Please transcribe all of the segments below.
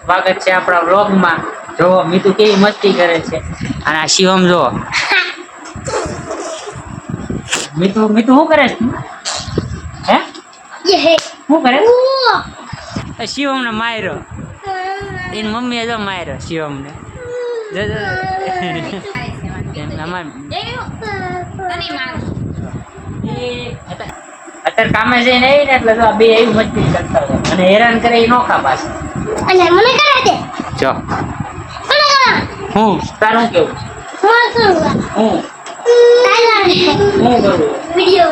સ્વાગત છે આપણા વ્લોગમાં। જો મીતુ કેવી મસ્તી કરે છે અને આ શિવમ જો મીતુ મીતુ શું કરે છે હે શું કરે શિવમ ને માર્યો એની મમ્મીએ જો માર્યો શિવમ ને અત્યારે કામે જઈને આવી ને એટલે બે એવી મસ્તી કરતા હોય અને હેરાન કરે એ નોખા પાછા અને મને કરે દે જો હું તારું કેવું હું વિડિયો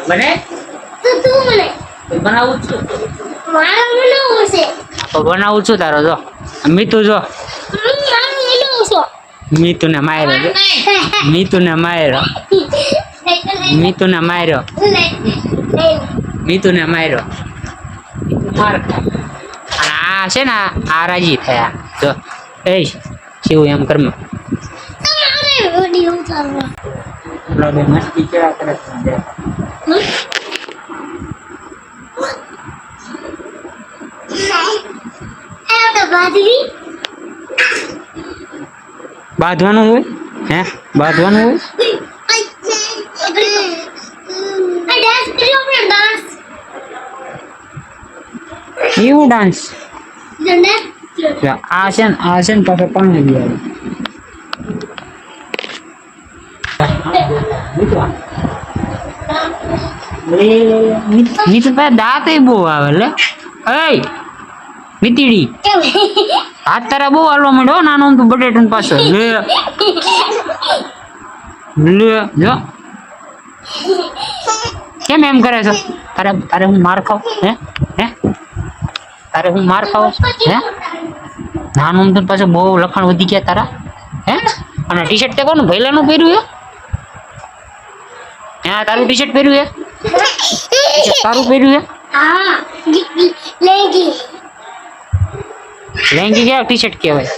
બને તું મને બનાવું છું મારા બનાવું છે તો બનાવું છું તારો જો મીતુ જો મીતુ ને માર્યો જો મીતુ ને માર્યો મીતુ ને માર્યો મીતુ ને માર્યો માર આ છે ને આ રાજી થયા જો એ શિવ એમ કર્મ મસ્તી કેવા કરે બાંધવાનું હોય હે બાંધવાનું હોય એવું ડાન્સ આ છે ને પાછો પાણી બી આવે નીચે દાંત બહુ આવે લે એ મીતીડી હાથ તારા બહુ હાલવા માંડ્યો નાનો તો બટેટું પાછો લે લે જો કેમ એમ કરે છે તારે હું માર ખાવ હે હે તારે હું માર ખાવ હે નાનું તો પાછું બહુ લખાણ વધી ગયા તારા હે અને ટી શર્ટ તે કોનું ભૈલાનું પહેર્યું હે હા તારું ટી શર્ટ પહેર્યું હે તારું પહેર્યું હે હા લેંગી લેંગી કે ટી શર્ટ કહેવાય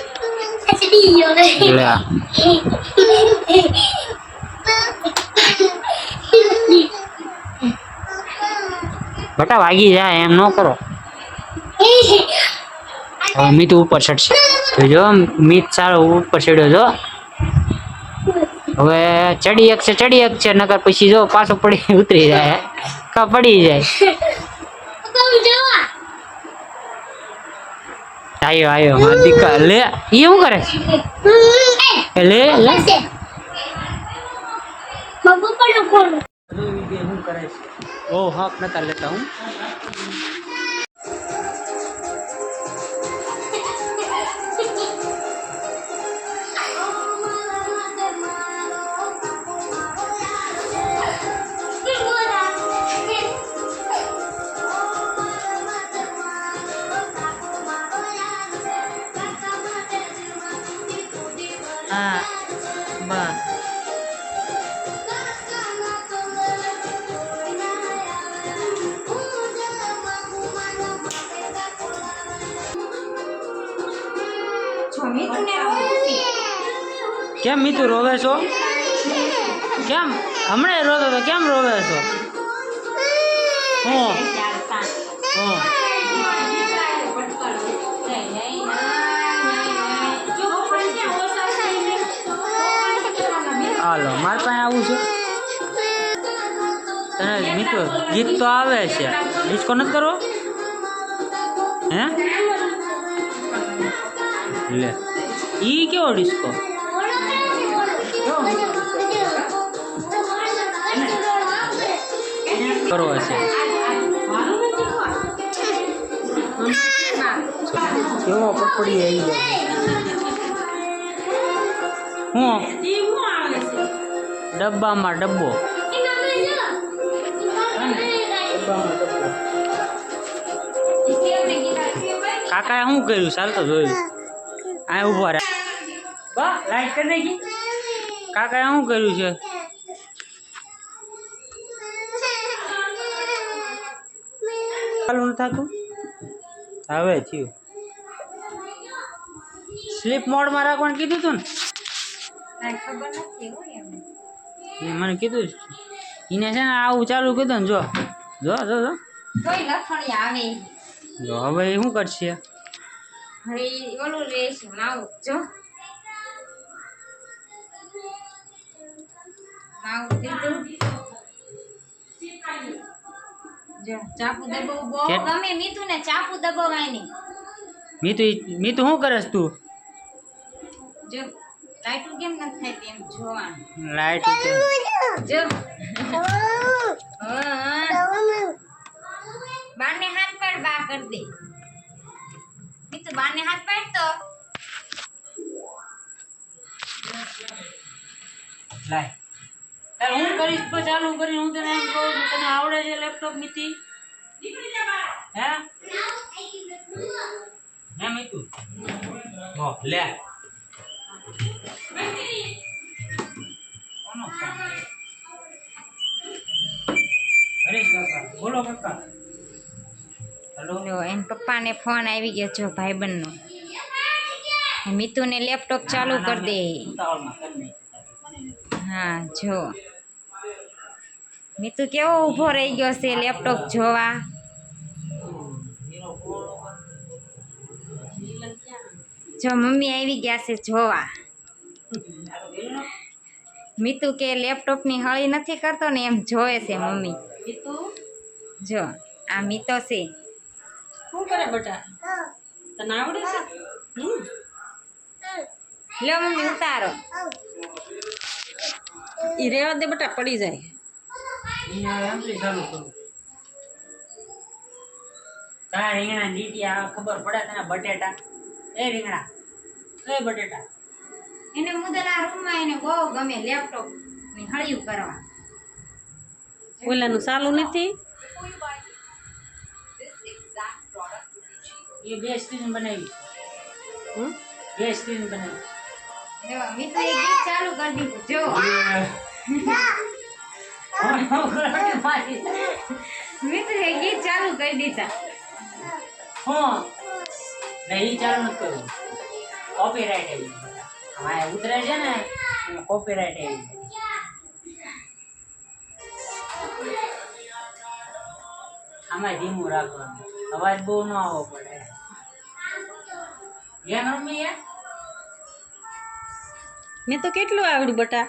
બટા વાગી જાય એમ ન કરો હવે મીત ઉપર ચડશે તો જો મીત સારો ઉપર ચડ્યો જો હવે ચડી એક છે નકર પછી જો પાછો પડી ઉતરી જાય કા પડી જાય આયો મારા દીકા લે એ શું કરે લે લે શું કરે છે ઓ હક નતા લેતા હું હા બસ કેમ મીતુ રોવે છો કેમ હમણાં રોતો તો કેમ રોવે છો હું હાલો મારી પાસે આવું છે તને મીતુ ગીત તો આવે છે ડિસ્કો નથી કરવો હે લે ઈ કેવો ડિસ્કો કરવો છે કેવો પપડી આવી જાય હું ડબ્બામાં ડબ્બો કાકાએ શું કર્યું ચાલ તો જોયું આ ઉભા રહે લાઈટ કરી નાખી કાકાએ શું કર્યું છે ચાલુ ન થતું હવે થયું સ્લીપ મોડમાં રાખવાનું કીધું તું ને મને કીધું એને છે ને આવું ચાલુ કીધું ને જો જો જો જો હવે શું કરશે હવે ઓલું લેશે માવું જો માવું દીધું જો ચાપુ દબાવ બહુ ગમે મીઠું ને ચાપુ દબાવાય નહીં મીતુ શું કરસ તું જો લાઈટ કેમ ન થાય તેમ જોવાનું લાઈટ જો બાને હાથ પાડ બા કર દે મીઠું બાને હાથ પાડ તો લાય તાર હું કરીશ તો ચાલુ કરી હું તને એમ કહું છું તને આવડે છે લેપટોપ મીતી હે હે મીતુ હો લે કોનો ફોન હરેશ કાકા બોલો કાકા હેલો લો એન પપ્પાને ફોન આવી ગયો જો ભાઈબંધનો મીતુને લેપટોપ ચાલુ કરી દે હા જો મીતુ કેવો ઊભો રહી ગયો છે લેપટોપ જોવા જો મમ્મી આવી ગયા છે જોવા મીતુ કે લેપટોપની હળી નથી કરતો ને એમ જોવે છે મમ્મી જો આ મીતો છે શું કરે બેટા તને આવડે છે લો મમ્મી ઉતારો ઈ રેવા દે બેટા પડી જાય ચાલુ કરું તારા રીંગણા ડીટીયા ખબર પડે તને બટેટા એ રીંગણા એ બટેટા એને મુદલા રૂમમાં એને બહુ ગમે લેપટોપ ની હળિયું કરવા ઓલાનું ચાલુ નથી એ બે સ્ક્રીન બનાવી બે સ્ક્રીન બનાવી જો મીતુ એક ગીત ચાલુ કરી દીધું જો મીતુ એક ગીત ચાલુ કરી દીધા હા નહીં ચાલુ નથી કરવું કોપીરાઇટ આવી અમારે ઉતરે છે ને એમાં કોપીરાઇટ આવી આમાં ધીમું રાખવાનું અવાજ બહુ ન આવવો પડે ગેમ રમીએ મેં તો કેટલું આવડ્યું બેટા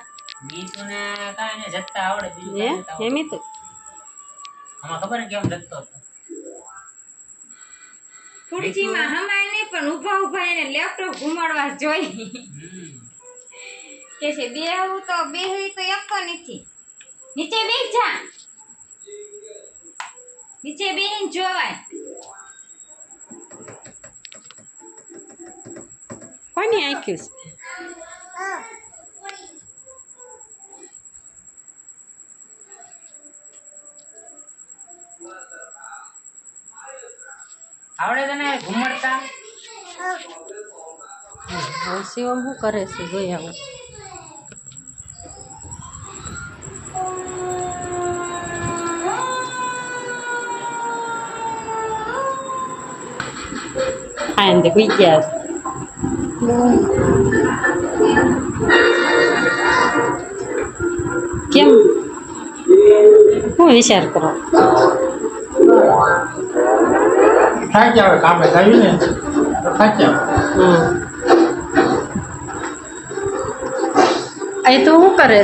મીતુને કાંઈ ને જગતા આવડે બીજું હે કાંઈ નથી એમ તો આવડતું. આમાં ખબર ને કેમ જગતો હતો ખુરચીમાં હમાય નહીં પણ ઊભા ઊભા એને લેપટોપ ઘુમાડવા જોઈ કે છે બેહું તો બેહી તો એકતો નથી નીચે બેસ જા નીચે બેહીને જોવાય કોની આંખ્યું છે આવડે તને ઘુમડતા હવે શિવમ શું કરે છે જોઈ આવું આંદે હુઈ ગયા કેમ હું વિચાર કરો થાકી આવે કામે આવ્યું ને તો થાકી આવે અહીં તો શું કરે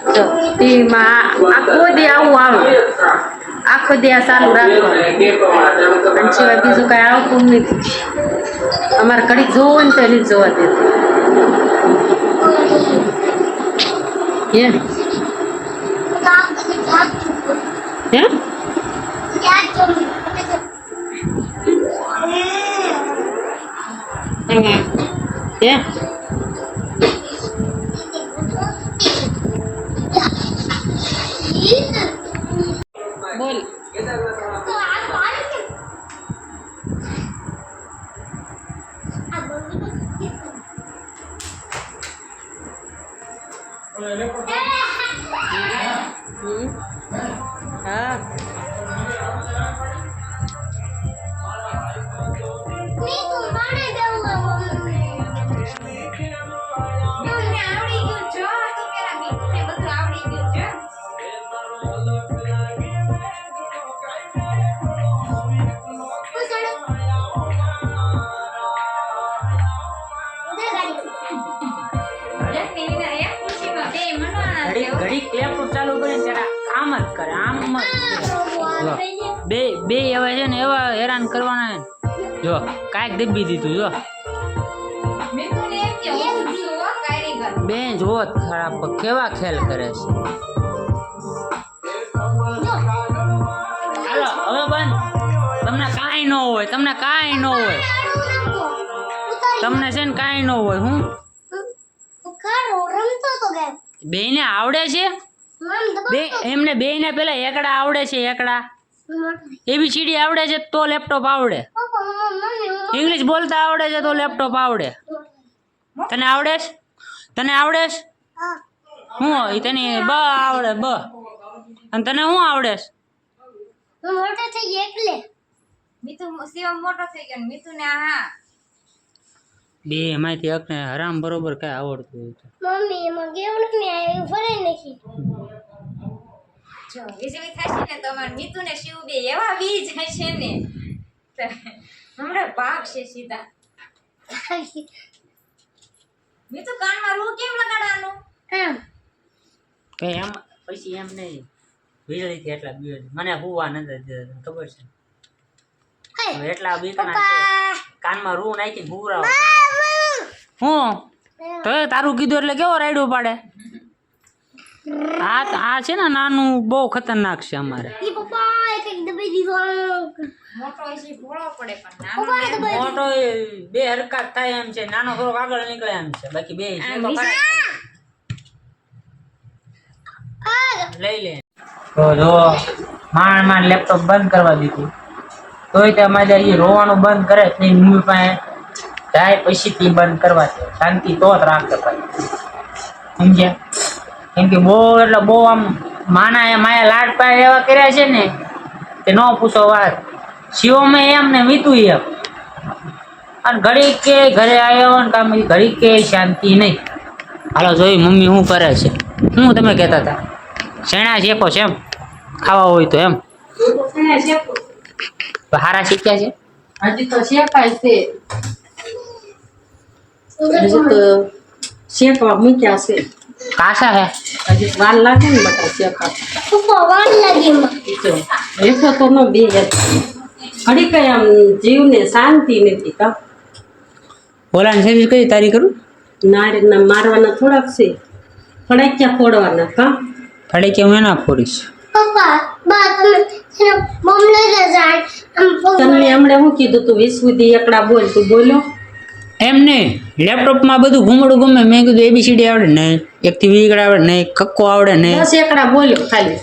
જો ટીવીમાં આખો દી આવું આવે આખો દી આ ચાલુ રાખવાનું અને સિવાય બીજું કાંઈ આવતું નથી અમારે ઘડીક જોવું ને તો એની જ જોવા દેતું હે હે બોલ હા Me, tu hermana es de una બે એવા છે ને એવા હેરાન કરવાના છે ને. જો કાંઈક દબી દીધું જો મીઠુંને એમ કે હું છું હો કારીગર. બેન જોત ખરાબ કેવા ખેલ કરે છે. હાલો હવે બંધ. તમને કાંઈ ન હોય, તમને કાંઈ ન હોય, તમને છે ને કાંઈ ન હોય. હું બેયને આવડે છે બે એમને બેયને પેલા એકડા આવડે છે, એકડા ABCD આવડે છે તો લેપટોપ આવડે, ઇંગ્લિશ બોલતા આવડે છે તો લેપટોપ આવડે. તને આવડે છે? તને આવડે છે? હું હોય તને બ આવડે બ, અને તને શું આવડે છે? મીઠું શિવમ મોટો થઈ ગયો ને મીઠુંને હા બે એમાંથી એકને હરામ બરોબર કઈ આવડતું હોય તો. જો વીજળી થશે ને તો અમાર મીઠુંને શિવ બે એવા વી જાય છે ને તો હમણાં ભાગ છે સીધા. મીઠું કાનમાં રૂ કેમ લગાડવાનું? કઈ એમ પછી એમ નહીં, વીજળીથી એટલા બીવે છે. મને હુવા નથી દેતા, ખબર છે? હવે એટલા બીકના છે કાનમાં રૂ નાખીને હુવરાવ. હું તો તારું કીધું એટલે કેવો રાયડું પાડે. આ છે ને નાનું બહુ ખતરનાક છે અમારે. મોટો છે ભોળો પડે પણ નાનો ને મોટો બે હરકત થાય એમ છે, નાનો થોડોક આગળ નીકળે એમ છે, બાકી બે લઈ લે. તો જો માંડ લેપટોપ બંધ કરવા દીધું તોય તે અમારે અહીં રોવાનું બંધ કરે નહીં. મમ્મી પાસે જાય પછી થી બંધ કરવા દે, શાંતિ તો જ રાખે ભાઈ, સમજ્યા? કેમ કે બહુ એટલે બહુ આમ માના માયા લાડ પાય એવા કર્યા છે ને કે ન પૂછો વાત. શિવમે એમ ને મીતું એમ, અને ઘડી કે ઘરે આવ્યો ને કામ ઘડી કે શાંતિ નહીં. હાલો જોઈ મમ્મી શું કરે છે. શું તમે કહેતા હતા? શેણા શેકો છે એમ ખાવા હોય તો એમ? હારા શીખ્યા છે હજી તો શેકાય છે, હજી તો શેકવા મૂક્યા છે. કાસા હે હજી વાર લાગે ને બધા શેકા. રેખો તો ન બે ઘડી કઈ આમ જીવને શાંતિ નથી કા. ઓલાની સર્વિસ કઈ તારી કરું? નારીના મારવાના થોડાક છે, ફડાક્યા ફોડવાના કા. ફડે કે હું ના ફોડીશ. તને હમણાં શું કીધું તું 20 સુધી એકડા બોલ, તું બોલ્યો? એમ નહીં, લેપટોપમાં બધું ઘૂમડું ગમે. મેં કીધું ABCD આવડે નહીં, 1 થી 20 એકડા આવડે નહીં, કક્કો આવડે નહીં. 10 એકડા બોલ્યો ખાલી.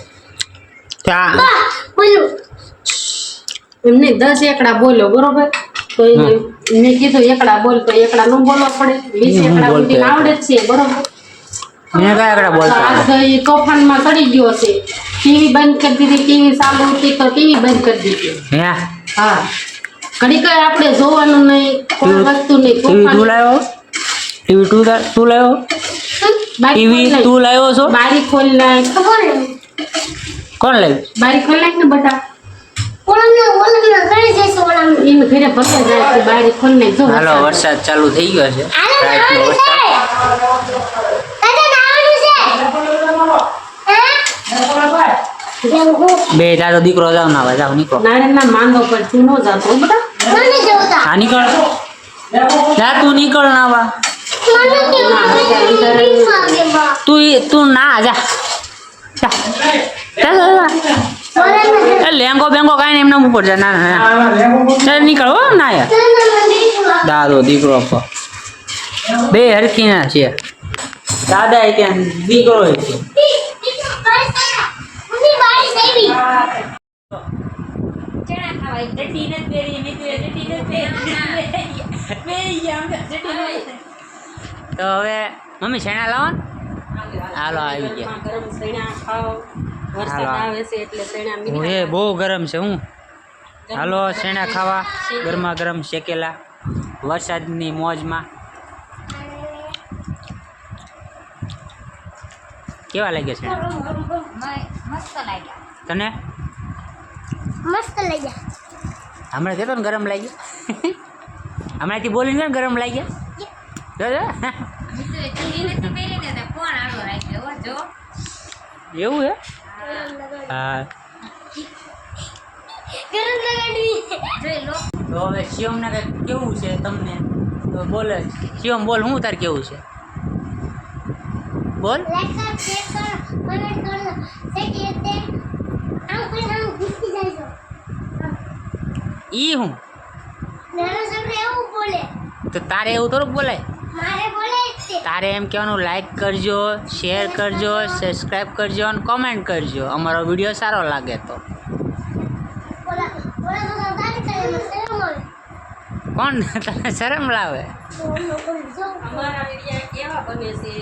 એમને 10 એકડા બોલ્યો બરોબર, તો મેં કીધું એકડા બોલ, તો એકડા નો બોલવા પડે. 20 એકડા સુધી આવડે જ છે બરોબર. મેં કયા એકડા બોલતા? આજ તો એ તોફાનમાં ચડી ગયો છે. ટીવી બંધ કરી દીધી, ટીવી ચાલુ હતી તો ટીવી બંધ કરી દીધી. હે હા, ઘડી કઈ આપણે જોવાનું નહીં, કોઈ વસ્તુ નહીં. ટીવી તું લાવ્યો? ટીવી તું લાવ્યો? ટીવી તું લાવ્યો છો? બારી ખોલ નાખ. કોણ લાવ્યું? બારી ખોલ નાખ ને બટા. એને ઘરે ભસે જાય તો બારી ખોલ નાખ. જો હાલો વરસાદ ચાલુ થઈ ગયો છે, રાતનો વરસાદ. બે તારો દીકરો જાવ ના જાવ નીકળો. નારેના માંદો પર તું નો જાતો હો બટા. હા નીકળ, જા તું નીકળ નાવા. તું ના જા લેંગો બેંગો કઈ ને એમને ઉપર જા. ના ના ચાલ નીકળ હો ના યાર. દાદો દીકરો બે હરખી ના છે. દાદા એ ત્યાં દીકરો છે. ચણા ખાવાય ચટી નથી પહેરી મીઠું ચટી નથી પહેરી તો હવે મમ્મી શેણા લાવો ને. હાલો આવી ગયા. ગરમ સૈણા ખાઓ, વરસાદ આવે છે એટલે સૈણા હું એ બહુ ગરમ છે. હું હાલો શેણા ખાવા ગરમા ગરમ શેકેલા વરસાદની મોજમાં. કેવા લાગ્યા છે મસ્ત લાગ્યા. તને? મસ્ત લાગ્યા. હમણાં કહેતો ને ગરમ લાગ્યા. હમણાંથી બોલીને ને ગરમ લાગ્યા. જો જો મીઠું ચીરી નથી પહેરી ને તો કોણ આડો રાખ્યો જો. એવું હે? હા ગરમ જોઈ લો. તો હવે શિવમને કંઈક કેવું છે તમને તો બોલે શિવમ બોલ શું તાર કેવું છે બોલ ઈ હું તો તારે એવું થોડુંક બોલાય તારે એમ કહેવાનું લાઈક કરજો શેર કરજો સબસ્ક્રાઈબ કરજો અને કોમેન્ટ કરજો અમારો વિડીયો સારો લાગે તો કોણ તને શરમ લાવે અમારા વિડિયા કેવા બને છે